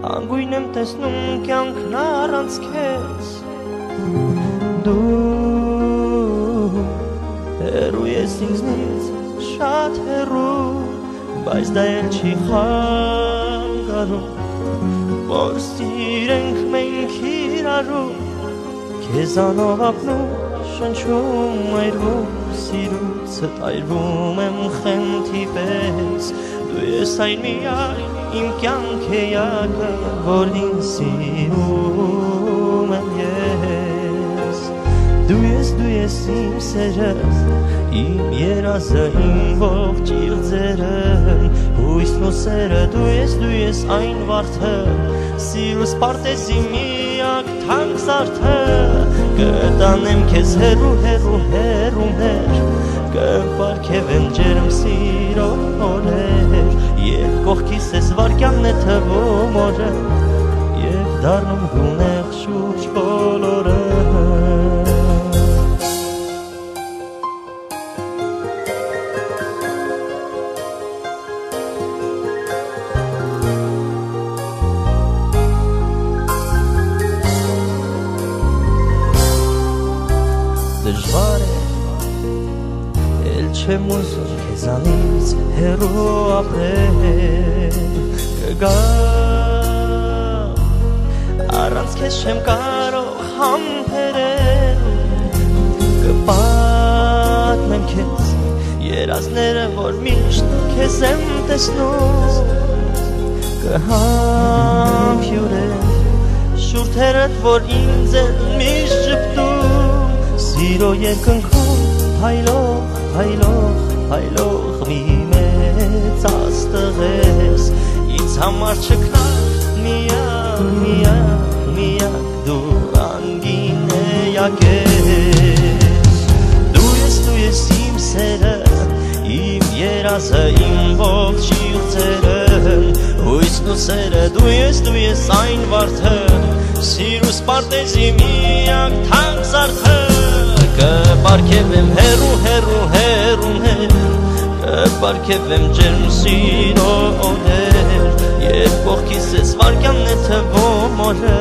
Անգույն եմ տեսնում կյանքն առանց քեզ Դու հեռու ես ինձնից շատ հեռու Բայց դա էլ չի խանգարում Որ սիրենք մենք իրարու Քեզանով ապնում շնչում այրվում Սիրուցդ այրվում եմ խենթի պես Դու ես այն միակ իմ կյանք էակը Որ ինձ սիրում եմ ես Դու ես իմ սերը Իմ երազը, իմ ողջ իղձերը Հույսն ու սերը Դու ես այն վարդը Սիրուս պարտեզի միակ թանկ զարդը Կտանեմ քեզ հեռու հեռուներ Կպարգևեմ ջերմ սիրո օրեր Եվ կողքիս ես վարկյանն է թվում օրը Եվ դառնում գունեղ շուրջ բոլորը Դժվար է, էլ չեմ ուզում քեզանից հեռու ապրել Կգամ, առանց քեզ չեմ կարող համբերել Կպատմեմ քեզ երազները, որ միշտ քեզ եմ տեսնում Կհամբյուրեմ շուրթերդ, որ ինձ են միշտ ժպտում Սիրո երկնքում հայլող մի մեծ աստղ ես Ինձ համար չքնաղ միակ դու անգին էակ ես Դու ես իմ սերը, իմ երազը, իմ ողջ իղձերը Հույսն ու սերը, դու ես այն վարդը Սիրուս պարտեզի միակ թանկ զարդը Կպարգևեմ հեռուներ Կպարգևեմ ջերմ սիրո օրեր Եվ կողքիս ես վարկյանն է թվում օրը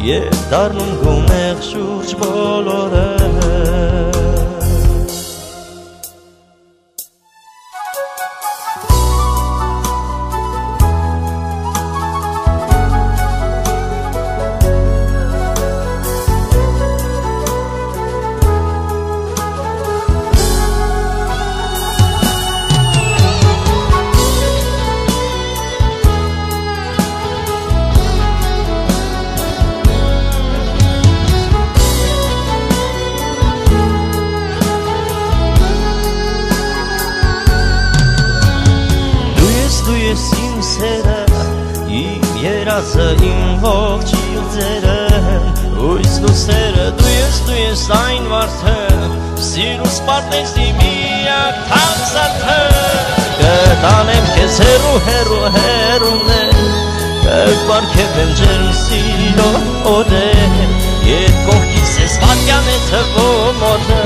Եվ դառնում գունեղ շուրջ բոլորը Իմ սերը, իմ երազը, իմ ողջ իղձերը Հույսն ու սերը, դու ես այն վարդը Սիրուս պարտեզի միակ թանկ զարդը Կտանեմ քեզ հեռուներ Կպարգևեմ ջերմ սիրո օրեր Եվ կողքիս ես վարկյան է թվում օրը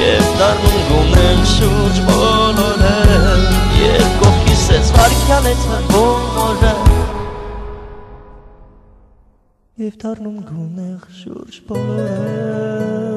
Եվ դառնում գունեղ շուրջ բոլորը Եվ կողքիս ես վարկյան է թվում օրը Եվ դառնում գունեղ շուրջ բոլորը